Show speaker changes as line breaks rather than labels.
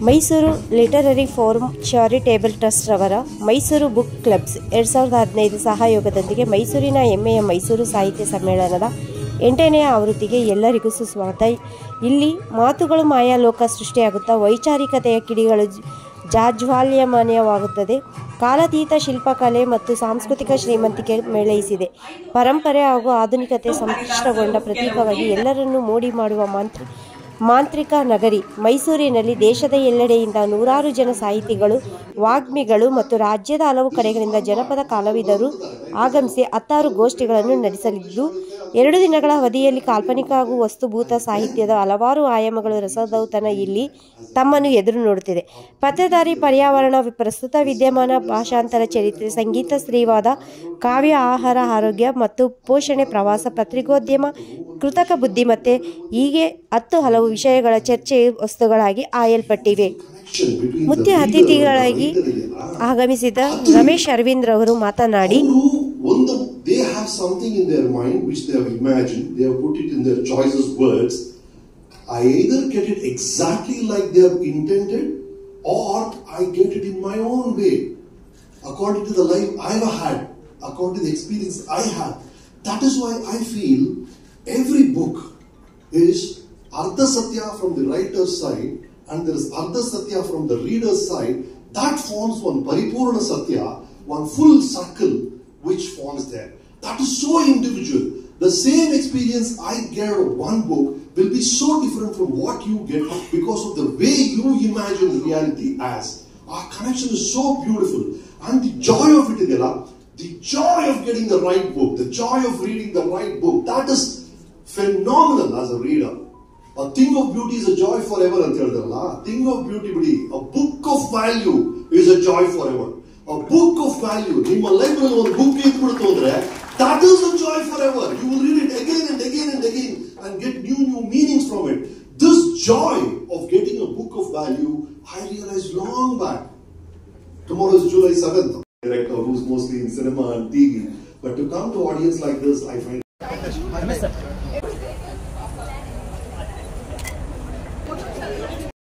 Mysuru literary forum charitable trust ರವರ Mysuru book clubs 2015 ಸಹಯೋಗದೊಂದಿಗೆ ಮೈಸೂರಿನ ಹೆಮ್ಮೆಯ ಮೈಸೂರು ಸಾಹಿತ್ಯ ಸಮ್ಮೇಳನದ 8ನೇ ಆವೃತ್ತಿಗೆ ಎಲ್ಲರಿಗೂ ಸುಸ್ವಾಗತ. ಇಲ್ಲಿ ಮಾತುಗಳು ಮಾಯಾಲೋಕ ಸೃಷ್ಟಿಯಾಗುತ್ತಾ ವೈಚಾರಿಕತೆಯ ಕಿಡಿಗಳು ಜಾಜ್ವಾಲ್ಯಮಾನವಾಗುತ್ತದೆ. ಕಾಲಾತೀತ ಶಿಲ್ಪಕಲೆ ಮತ್ತು ಸಾಂಸ್ಕೃತಿಕ ಶ್ರೀಮಂತಿಕೆ ಮೇಳೈಸಿದೆ. ಪರಂಪರೆ ಹಾಗೂ ಆಧುನಿಕತೆ ಸಂಮಿಶ್ರಗೊಂಡ ಪ್ರತೀಕವಾಗಿ ಎಲ್ಲರನ್ನೂ ಮೋಡಿ ಮಾಡುವ ಮಾಂತ್ರಿಕ ನಗರಿ ಮೈಸೂರಿನಲ್ಲಿ ದೇಶದ ಎಲ್ಲೆಡೆಯಿಂದ ನೂರಾರು ಜನ ಸಾಹಿತಿಗಳು, ವಾಗ್ಮಿಗಳು ಮತ್ತು ರಾಜ್ಯದ ಹಲವು ಕಡೆಗಳಿಂದ ಜನಪದ ಕಲಾವಿದರು ಆಗಮಿಸಿ 16 ಗೋಷ್ಠಿಗಳನ್ನು ನಡೆಸಲಿದ್ದು, 2 ದಿನಗಳ ಅವಧಿಯಲ್ಲಿ ಕಾಲ್ಪನಿಕ ಹಾಗೂ ವಸ್ತುಭೂತ ಸಾಹಿತ್ಯದ ಹಲವಾರು ಆಯಾಮಗಳು ರಸದೌತಣ ಇಲ್ಲಿ ತಮ್ಮನ್ನು ಎದುರು ನೋಡುತ್ತಿದೆ. ಪತ್ತೇದಾರಿ, ಪರ್ಯಾವರಣ, ಪ್ರಸ್ತುತ ವಿದ್ಯಮಾನ, ಭಾಷಾಂತರ, ಚರಿತ್ರೆ, ಸಂಗೀತ, ಸ್ತ್ರೀವಾದ, ಕಾವ್ಯ, ಆಹಾರ, ಆರೋಗ್ಯ ಮತ್ತು ಪೋಷಣೆ, ಪ್ರವಾಸ, ಪತ್ರಿಕೋದ್ಯಮ, ಕೃತಕ ಬುದ್ಧಿಮತ್ತೆ ಹೀಗೆ 10 ಹಲವು ವಿಷಯಗಳ ಚರ್ಚೆ ವಸ್ತುಗಳಾಗಿ ಆಯಲ್ಪಟ್ಟಿವೆ. ಮುಖ್ಯ ಅತಿಥಿಗಳಾಗಿ ಆಗಮಿಸಿದ ರಮೇಶ್ ಅರವಿಂದ್ ರವರು ಮಾತನಾಡಿ,
they have something in their mind which they have imagined, they have put it in their choicest words. I either get it exactly like they have intended, or I get it in my own way, according to the life I have had, according to the experience I had. That is why I feel every book is Ardha Satya from the writer's side, and there is Ardha Satya from the reader's side. That forms one Paripurna Satya, one full circle which forms there. That is so individual. The same experience I get of one book will be so different from what you get because of the way you imagine reality as. Our connection is so beautiful, and the joy of it, the joy of getting the right book, the joy of reading the right book, that is phenomenal as a reader. A thing of beauty is a joy forever. A thing of beauty, a book of value is a joy forever. A book of value, ನಿಮ್ಮ life ನಲ್ಲಿ ಒಂದು book ಇಟ್ಬಿಡ್ತು ಅಂದ್ರೆ that is a joy forever. You will read it again and again and again and get new meanings from it. This joy of getting a book of value, I realized long back. Tomorrow is July 7th. Director who's mostly in cinema and TV, but to come to audience like this, I find